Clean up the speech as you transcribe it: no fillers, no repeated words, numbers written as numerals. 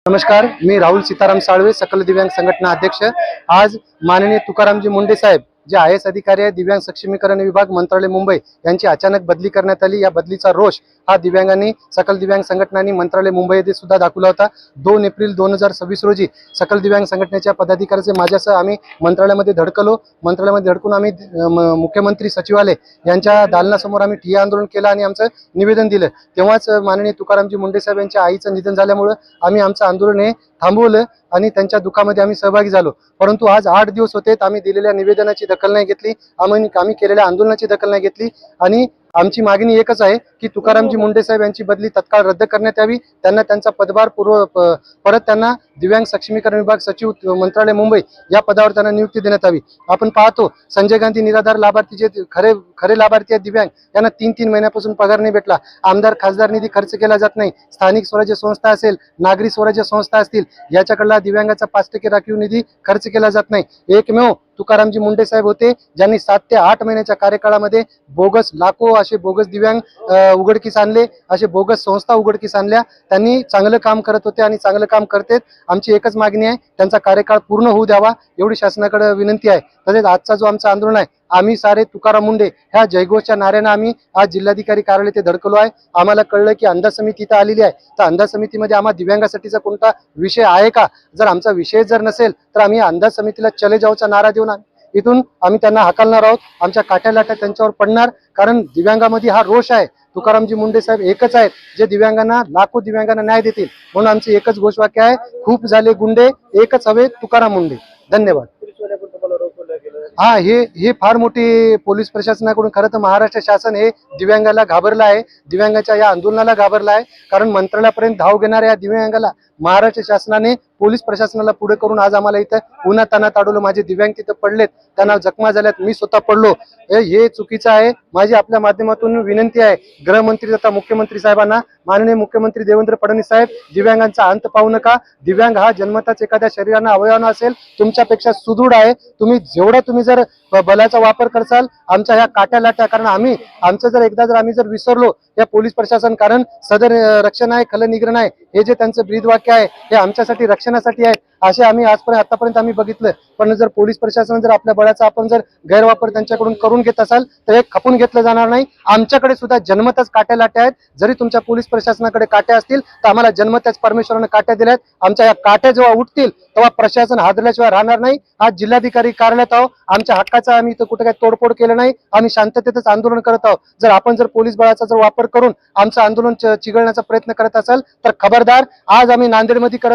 नमस्कार, मी राहुल सीताराम साळवे, सकल दिव्यांग संघटना अध्यक्ष। आज माननीय तुकारामजी मुंडे साहेब जे IAS अधिकारी आहे, दिव्यांग सक्षमीकरण विभाग, मंत्रालय मुंबई यांची अचानक बदली करण्यात आली। या बदलीचा रोष हा दिव्यांगांनी, सकल दिव्यांग संघटनांनी मंत्रालय मुंबई येथे सुद्धा दाखवला होता। 2 एप्रिल 2026 रोजी सकल दिव्यांग संघटनेच्या पदाधिकाऱ्यांचे माझ्यासह आम्ही मंत्रालयामध्ये धडकलो। मंत्रालयामध्ये धडकून आम्ही मुख्यमंत्री सचिवालय यांच्या दालनासमोर आम्ही ठिय्या आंदोलन केलं आणि आमचं निवेदन दिलं। तेव्हाच माननीय तुकारामजी मुंडे साहेब यांच्या आईचं निधन झाल्यामुळे आम्ही आमचं आंदोलन हे थांबवलं आणि त्यांच्या दुःखामध्ये आम्ही सहभागी झालो। परंतु आज 8 दिवस होते, आम्ही दिलेल्या निवेदनाची दखल नाही घेतली, आम्ही केलेल्या आंदोलनाची दखल नाही घेतली आणि आमची मागणी एकच आहे की तुकारामजी मुंडे साहेब यांची बदली तत्काळ रद्द करण्यात यावी। त्यांना त्यांचा पदभार परत त्यांना दिव्यांग सक्षमीकरण विभाग सचिव मंत्रालय मुंबई या पदावर त्यांना नियुक्ती देण्यात यावी। आपण पाहतो संजय गांधी निराधार लाभार्थी जे खरे लाभार्थी आहेत दिव्यांग, यांना 3 महिन्यापासून पगार नाही भेटला। आमदार खासदार निधी खर्च केला जात नाही। स्थानिक स्वराज्य संस्था असेल, नागरी स्वराज्य संस्था असतील, याच्याकडला दिव्यांगाचा 5% राखीव निधी खर्च केला जात नाही। एकमेव तुकारामजी मुंडे साहेब होते ज्यांनी 7 ते 8 महिन्याच्या कार्यकाळामध्ये बोगस लाखो असे बोगस दिव्यांग उघडकीस आणले, असे बोगस संस्था उघडकीस आणल्या। त्यांनी चांगलं काम करत होते आणि चांगलं काम करतेत। आमची एकच मागणी आहे, त्यांचा कार्यकाळ पूर्ण होऊ द्यावा एवढी शासनाकडे विनंती आहे। तसेच आजचा जो आमचा आंदोलन आहे, आम्ही सारे तुकाराम मुंडे ह्या जयघोषच्या नाऱ्याने आम्ही आज जिल्हाधिकारी कार्यालय ते धडकलो आहे। आम्हाला कळलं की अंदाज समिती इथं आलेली आहे, तर अंदाज समितीमध्ये आम्हा दिव्यांगासाठीचा कोणता विषय आहे का? जर आमचा विषय जर नसेल तर आम्ही अंदाज समितीला चले जाऊचा नारा देऊन इथून आम्ही त्यांना हाकलणार आहोत। आमच्या काट्या लाट्या त्यांच्यावर पडणार, कारण दिव्यांगामध्ये हा रोष आहे। तुकारामजी मुंडे साहेब एकच आहेत जे दिव्यांगांना, लाखो दिव्यांगांना न्याय देतील, म्हणून आमचे एकच घोषवाक्य आहे, खूप झाले गुंडे, एकच हवे तुकाराम मुंडे। धन्यवाद। हा, हे फार मोठी पोलीस प्रशासनाकडून, खरं तर महाराष्ट्र शासन हे दिव्यांगाला घाबरलं आहे, दिव्यांगाच्या या आंदोलनाला घाबरलं आहे। कारण मंत्रालयापर्यंत धाव घेणाऱ्या या दिव्यांगाला महाराष्ट्र शासनाने, पोलीस प्रशासनाला पुढे करून आज आम्हाला इथं उन्हातान्हात अडवलं। माझे दिव्यांग तिथं पडलेत, त्यांना जखमा झाल्यात, मी स्वतः पडलो। हे चुकीचं आहे। माझी आपल्या माध्यमातून विनंती आहे गृहमंत्री तथा मुख्यमंत्री साहेबांना, माननीय मुख्यमंत्री देवेंद्र फडणवीस साहेब, दिव्यांगांचा अंत पाहू नका। दिव्यांग हा जन्मताच एखाद्या शरीरानं, अवयवानं असेल, तुमच्यापेक्षा सुदृढ आहे। तुम्ही जर बलाचा वापर करसाल, आमच्या ह्या काट्या लाट्या, कारण आमचं जर एकदा जर आम्ही जर विसरलो या पोलीस प्रशासन, कारण सदर रक्षण आहे खल निग्रह आहे, हे जे त्यांचं ब्रीदवाक्य आहे हे आमच्यासाठी रक्षणासाठी आहे, असे आम्ही आतापर्यंत आम्ही बघितलं। पण जर पोलीस प्रशासन जर आपल्या बळाचा आपण जर गैरवापर त्यांच्याकडून करून घेत असाल तर हे खपून घेतलं जाणार नाही। आमच्याकडे सुद्धा जन्मताच काट्या लाट्या आहेत। जरी तुमच्या पोलीस प्रशासनाकडे काट्या असतील तर आम्हाला जन्मताच परमेश्वरानं काट्या दिल्यात। आमच्या या काट्या जेव्हा उठतील तेव्हा प्रशासन हादरल्याशिवाय राहणार नाही। आज जिल्हाधिकारी कार्यालयात आहोत, आमच्या हक्काचा आम्ही इथं कुठे काही तोडफोड केलं नाही, आम्ही शांततेतच आंदोलन करत आहोत। जर आपण जर पोलीस बळाचा जर वापर करून आमचं आंदोलन चिघळण्याचा प्रयत्न करत असाल तर खबरदार। आज आम्ही नांदेडमध्ये करत